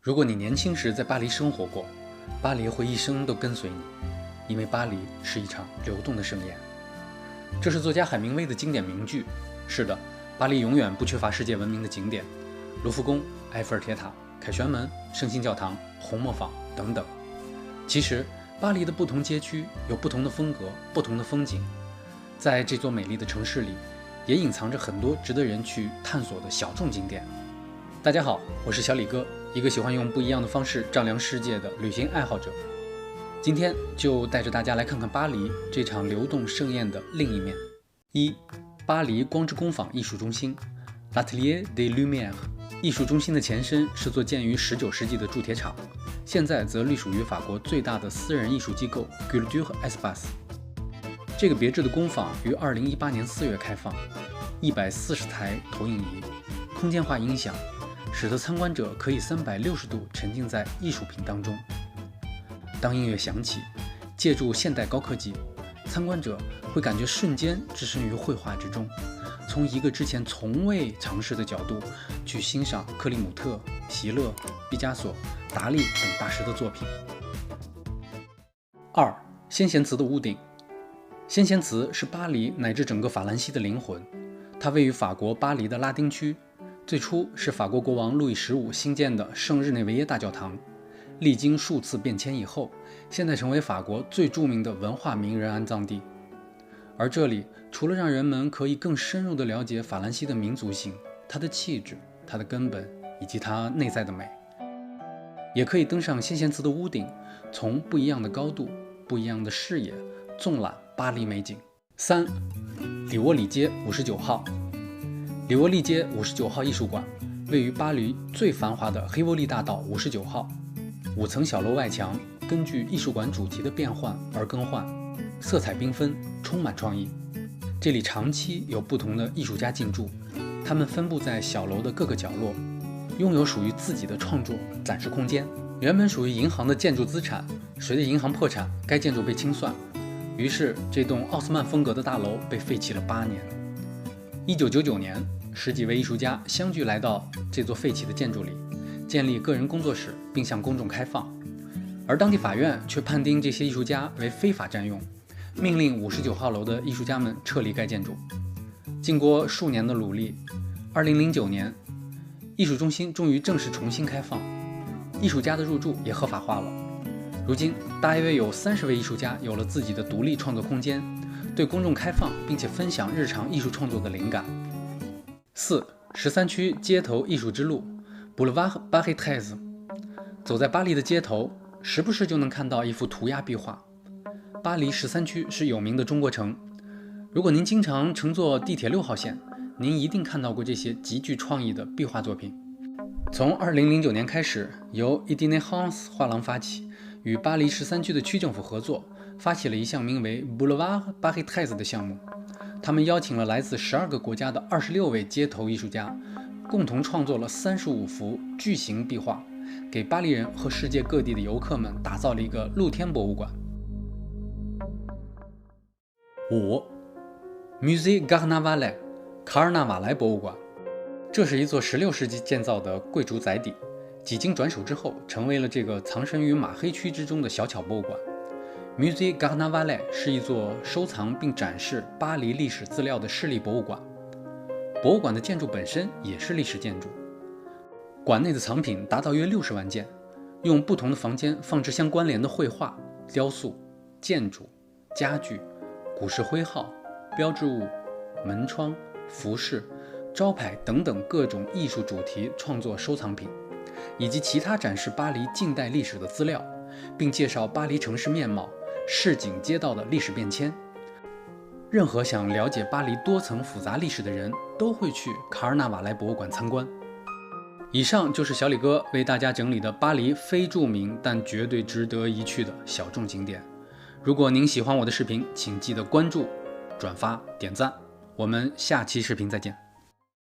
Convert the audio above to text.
如果你年轻时在巴黎生活过，巴黎会一生都跟随你，因为巴黎是一场流动的盛宴。这是作家海明威的经典名句。是的，巴黎永远不缺乏世界闻名的景点，卢浮宫、埃菲尔铁塔、凯旋门、圣心教堂、红磨坊等等。其实，巴黎的不同街区有不同的风格、不同的风景，在这座美丽的城市里，也隐藏着很多值得人去探索的小众景点。大家好，我是小李哥，一个喜欢用不一样的方式丈量世界的旅行爱好者。今天就带着大家来看看巴黎这场流动盛宴的另一面。巴黎光之工坊艺术中心 L'Atelier des Lumières。 艺术中心的前身是座建于19世纪的铸铁厂，现在则隶属于法国最大的私人艺术机构 Culture Espace。 这个别致的工坊于2018年4月开放，140台投影仪，空间化音响，使得参观者可以360度沉浸在艺术品当中。当音乐响起，借助现代高科技，参观者会感觉瞬间置身于绘画之中，从一个之前从未尝试的角度去欣赏克里姆特、席勒、毕加索、达利等大师的作品。先贤祠的屋顶。先贤祠是巴黎乃至整个法兰西的灵魂，它位于法国巴黎的拉丁区，最初是法国国王路易15新建的圣日内维耶大教堂，历经数次变迁以后，现在成为法国最著名的文化名人安葬地。而这里除了让人们可以更深入地了解法兰西的民族性、它的气质、它的根本以及它内在的美，也可以登上先贤祠的屋顶，从不一样的高度、不一样的视野纵览巴黎美景。里沃里街59号。里沃利街59号艺术馆位于巴黎最繁华的黑沃利大道59号，5层小楼外墙根据艺术馆主题的变换而更换，色彩缤纷，充满创意。这里长期有不同的艺术家进驻，他们分布在小楼的各个角落，拥有属于自己的创作展示空间。原本属于银行的建筑资产，随着银行破产，该建筑被清算，于是这栋奥斯曼风格的大楼被废弃了8年。1999年，10几位艺术家相聚来到这座废弃的建筑里，建立个人工作室并向公众开放，而当地法院却判定这些艺术家为非法占用，命令59号楼的艺术家们撤离该建筑。经过数年的努力，2009年艺术中心终于正式重新开放，艺术家的入住也合法化了。如今大约有30位艺术家有了自己的独立创作空间，对公众开放，并且分享日常艺术创作的灵感。13区街头艺术之路 Boulevard Paris-13。 走在巴黎的街头，时不时就能看到一幅涂鸦壁画。巴黎13区是有名的中国城，如果您经常乘坐地铁6号线，您一定看到过这些极具创意的壁画作品。从2009年开始，由 Itinerance 画廊发起，与巴黎13区的区政府合作，发起了一项名为 Boulevard Paris-13 的项目。他们邀请了来自12个国家的26位街头艺术家，共同创作了35幅巨型壁画，给巴黎人和世界各地的游客们打造了一个露天博物馆。Musée Carnavalet 卡尔纳瓦莱博物馆。这是一座16世纪建造的贵族宅邸，几经转手之后，成为了这个藏身于马黑区之中的小巧博物馆。Musée Carnavalet 是一座收藏并展示巴黎历史资料的市立博物馆。博物馆的建筑本身也是历史建筑，馆内的藏品达到约60万件，用不同的房间放置相关联的绘画、雕塑、建筑、家具、古式徽号、标志物、门窗、服饰、招牌等等各种艺术主题创作收藏品，以及其他展示巴黎近代历史的资料，并介绍巴黎城市面貌、市井街道的历史变迁。任何想了解巴黎多层复杂历史的人都会去卡尔纳瓦莱博物馆参观。以上就是小李哥为大家整理的巴黎非著名但绝对值得一去的小众景点。如果您喜欢我的视频，请记得关注、转发、点赞。我们下期视频再见。